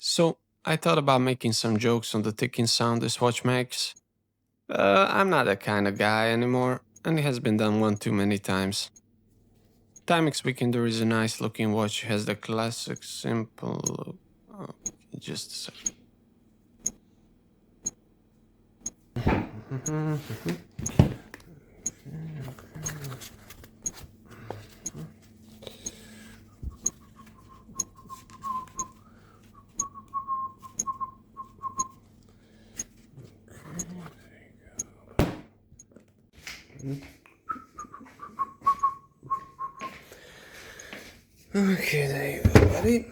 So, I thought about making some jokes on the ticking sound this watch makes. I'm not that kind of guy anymore, and it has been done one too many times. Timex Weekender is a nice looking watch, it has the classic simple look. Oh, just a second. Okay, there you go, buddy.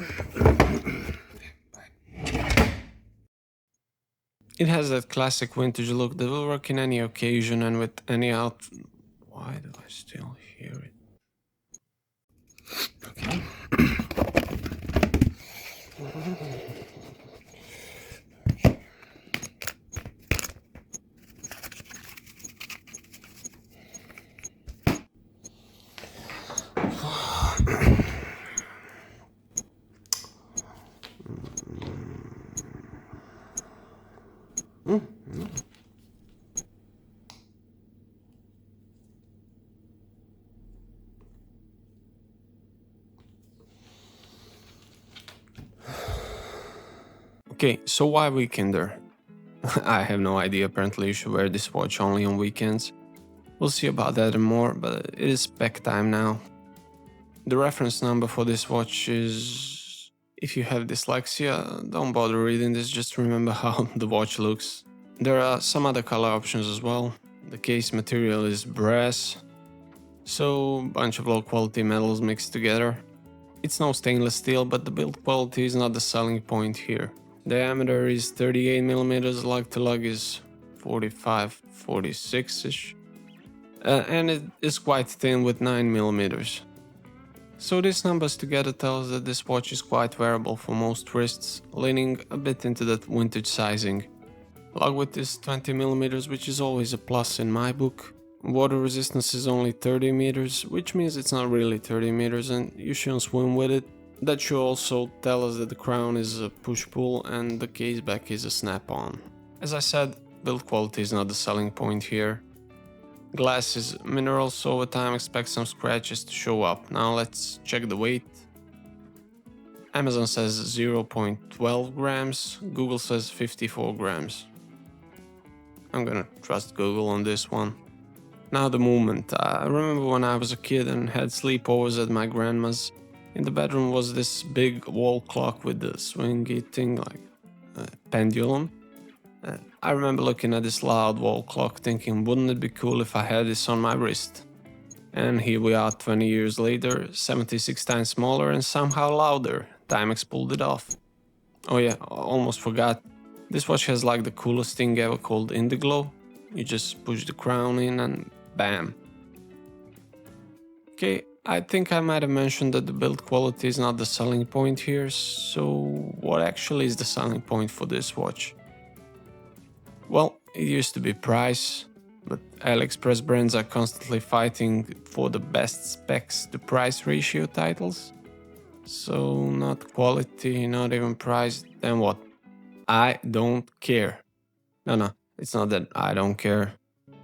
It has that classic vintage look that will work in any occasion and with any out. Why do I still hear it? Okay. Okay, so why Weekender? I have no idea, apparently you should wear this watch only on weekends. We'll see about that and more, but it is spec time now. The reference number for this watch is... If you have dyslexia, don't bother reading this, just remember how the watch looks. There are some other color options as well. The case material is brass, so a bunch of low quality metals mixed together. It's no stainless steel, but the build quality is not the selling point here. Diameter is 38mm, lug to lug is 45-46ish, and it is quite thin with 9mm. So these numbers together tell us that this watch is quite wearable for most wrists, leaning a bit into that vintage sizing. Lug width is 20mm, which is always a plus in my book. Water resistance is only 30 meters, which means it's not really 30 meters and you shouldn't swim with it. That should also tell us that the crown is a push-pull and the case back is a snap-on. As I said, build quality is not the selling point here. Glass is mineral, so over time expect some scratches to show up. Now let's check the weight. Amazon says 0.12 grams, Google says 54 grams. I'm gonna trust Google on this one. Now the movement. I remember when I was a kid and had sleepovers at my grandma's. In the bedroom was this big wall clock with the swingy thing like a pendulum. I remember looking at this loud wall clock thinking, wouldn't it be cool if I had this on my wrist? And here we are 20 years later, 76 times smaller and somehow louder. Timex pulled it off. Oh yeah, almost forgot. This watch has like the coolest thing ever called Indiglow. You just push the crown in and bam. Okay, I think I might have mentioned that the build quality is not the selling point here, so what actually is the selling point for this watch? Well, it used to be price, but AliExpress brands are constantly fighting for the best specs to price ratio titles. So not quality, not even price, then what? I don't care. No, it's not that I don't care.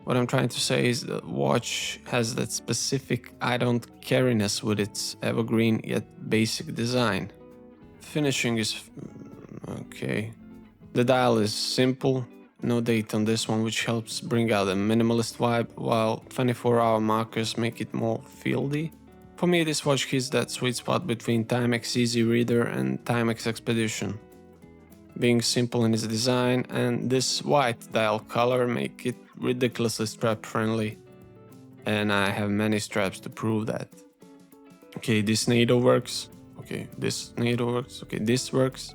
What I'm trying to say is the watch has that specific I don't cariness with its evergreen yet basic design. Finishing is okay. The dial is simple, no date on this one, which helps bring out a minimalist vibe, while 24-hour markers make it more fieldy. For me, this watch hits that sweet spot between Timex Easy Reader and Timex Expedition. Being simple in its design and this white dial color make it ridiculously strap friendly. And I have many straps to prove that. Okay, this needle works. Okay, this needle works. Okay, this works.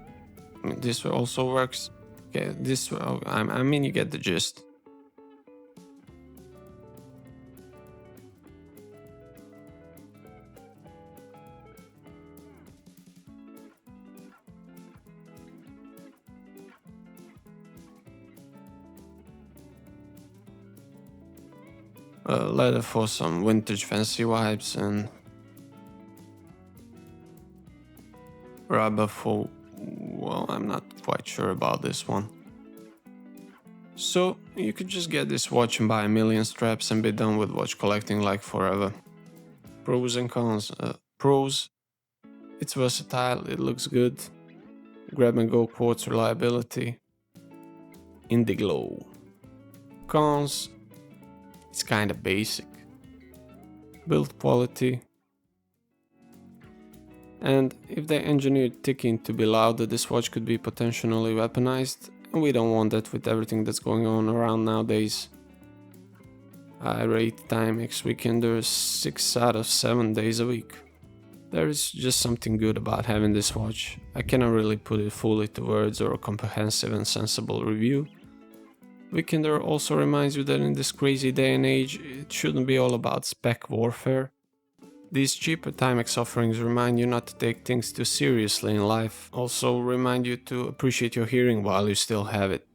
This also works. Okay, this, I mean you get the gist. Leather for some vintage fancy vibes and rubber for well, I'm not quite sure about this one. So, you could just get this watch and buy a million straps and be done with watch collecting like forever. Pros and cons. Pros, it's versatile, it looks good. Grab and go quartz reliability. Indiglow. Cons, it's kinda basic. Build quality. And if they engineered ticking to be louder, this watch could be potentially weaponized, and we don't want that with everything that's going on around nowadays. I rate Timex Weekender 6 out of 7 days a week. There is just something good about having this watch. I cannot really put it fully to words or a comprehensive and sensible review. Weekender also reminds you that in this crazy day and age, it shouldn't be all about spec warfare. These cheaper Timex offerings remind you not to take things too seriously in life, also remind you to appreciate your hearing while you still have it.